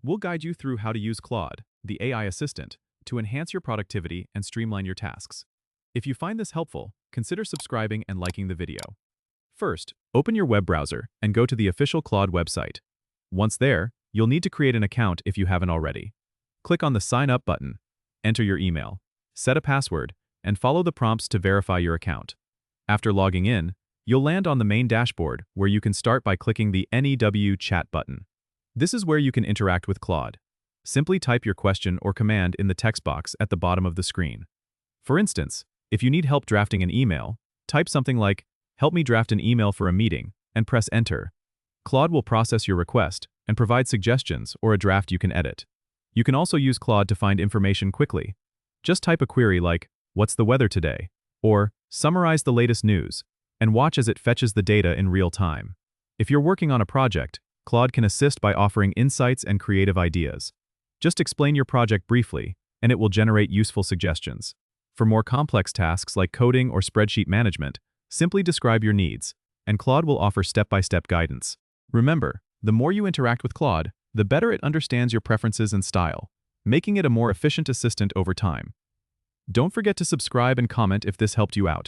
We'll guide you through how to use Claude, the AI assistant, to enhance your productivity and streamline your tasks. If you find this helpful, consider subscribing and liking the video. First, open your web browser and go to the official Claude website. Once there, you'll need to create an account if you haven't already. Click on the Sign Up button, enter your email, set a password, and follow the prompts to verify your account. After logging in, you'll land on the main dashboard where you can start by clicking the NEW Chat button. This is where you can interact with Claude. Simply type your question or command in the text box at the bottom of the screen. For instance, if you need help drafting an email, type something like, "Help me draft an email for a meeting," and press Enter. Claude will process your request and provide suggestions or a draft you can edit. You can also use Claude to find information quickly. Just type a query like, "What's the weather today?" or "Summarize the latest news," and watch as it fetches the data in real time. If you're working on a project, Claude can assist by offering insights and creative ideas. Just explain your project briefly, and it will generate useful suggestions. For more complex tasks like coding or spreadsheet management, simply describe your needs, and Claude will offer step-by-step guidance. Remember, the more you interact with Claude, the better it understands your preferences and style, making it a more efficient assistant over time. Don't forget to subscribe and comment if this helped you out.